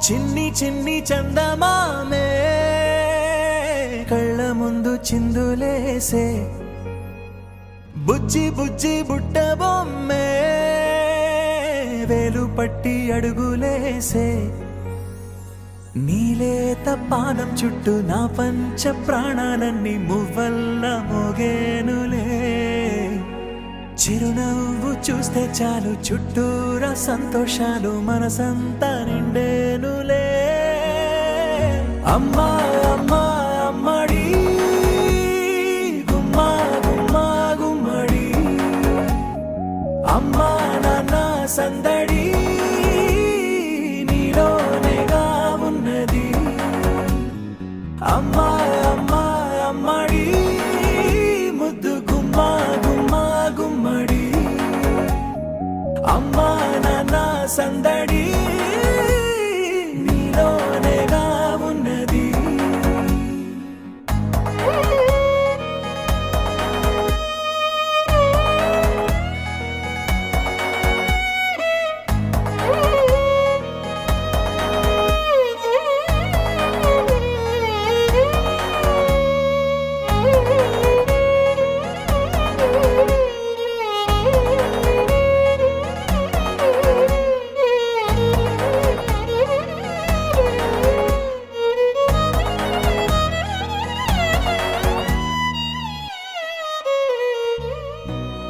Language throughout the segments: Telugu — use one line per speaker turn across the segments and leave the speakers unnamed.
చిన్ని చిన్ని చందమామే కళ్ళ ముందు చిందులేసే బుజ్జి బుజ్జి బుట్ట బొమ్మే వేలు పట్టి అడుగులేసే నీలేత పానం చుట్టూ నా పంచ ప్రాణాలన్నీ మువ్వల్ల మోగేనులే చిరునవ్వు చూస్తే చాలు చుట్టూరా సంతోషాలు మనసంతా నిండేనులే అమ్మా అమ్మా అమ్మడి గుమ్మా గుమ్మా గుమ్మడి అమ్మా నాన్న సందడి నీలోనేగా ఉన్నది అమ్మా అమ్మా అమ్మడి ముద్దు గుమ్మా గుమ్మా గుమ్మడి అమ్మా నాన్న సందడి నీలోనేగా ఉన్నది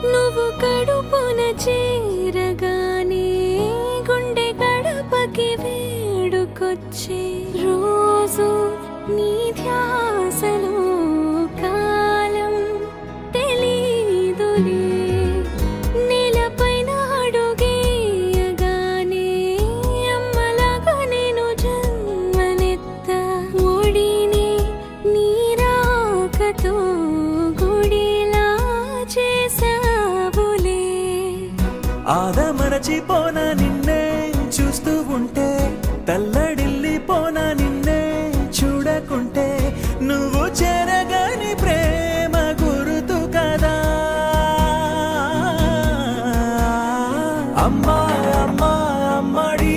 నువ్వు కడుపున చేరగానే గుండె గడపకి వేడుకొచ్చే రోజు నీ ధ్యాసలో కాలం తెలీదులే నేలపైన అడుగేయగానే అమ్మలాగా నేను జన్మనెత్త ఒడిని నీ రాకతో గుడిలా చేసావులే
ఆదమరచిపోనా నిన్నే చూస్తూ ఉంటే తల్లడిల్లిపోనా నిన్నే చూడకుంటే నువ్వు చెరగని ప్రేమ గురుతు కదా అమ్మా అమ్మా అమ్మడి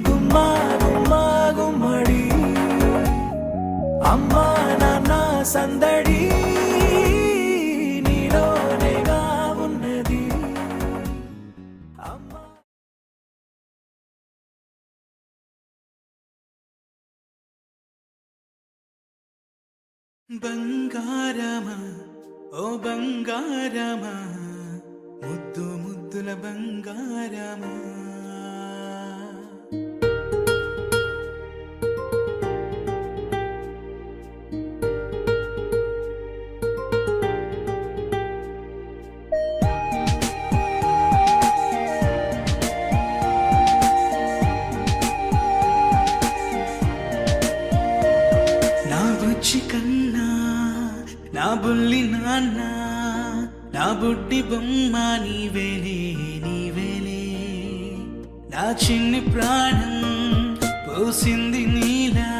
గుమ్మా గుమ్మా గుమ్మడి అమ్మా నాన్న సందడి నీలోనేగా ఉన్నది అమ్మా బంగారమా ఓ బంగారమా ముద్దు ముద్దుల బంగారమా నా బుజ్జి కన్నా నా బుల్లి నాన్న నా బుడ్డి బొమ్మ నీవేలే నీవేలే నా చిన్ని ప్రాణం పోసింది నీలా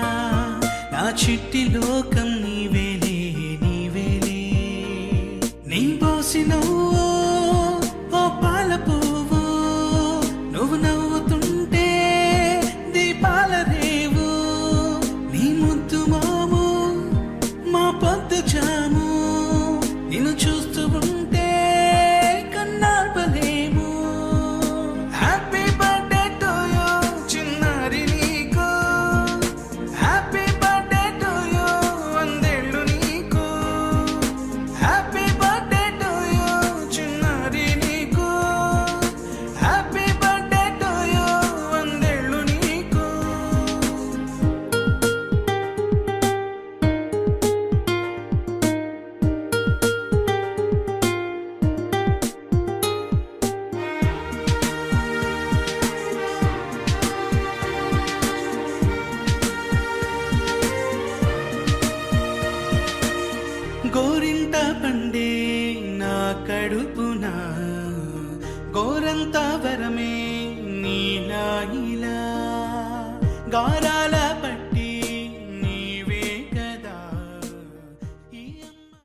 నా చిట్టి లోకం నీవేలే నీవేలే నీ పోసిన ఓ పాల పువ్వు నువ్వు నవ్వుతుంటే దీపాల రేవు నీ ముద్దు మాము మా పొద్దు జాము నిన్ను చూస్తూ ఉంటే కన్నార్పలేము హ్యాపీ బర్త్డే టు యూ చిన్నారి నీకు హ్యాపీ బర్త్డే టు యూ వందేళ్ళు నీకు హ్యాపీ బర్త్డే టు యూ చిన్నారి నీకు హ్యాపీ బర్త్డే టు యూ వందేళ్ళు నీకు గోరింట పండే నా కడుపున గోరంత వరమే నీలా ఇలా గారాల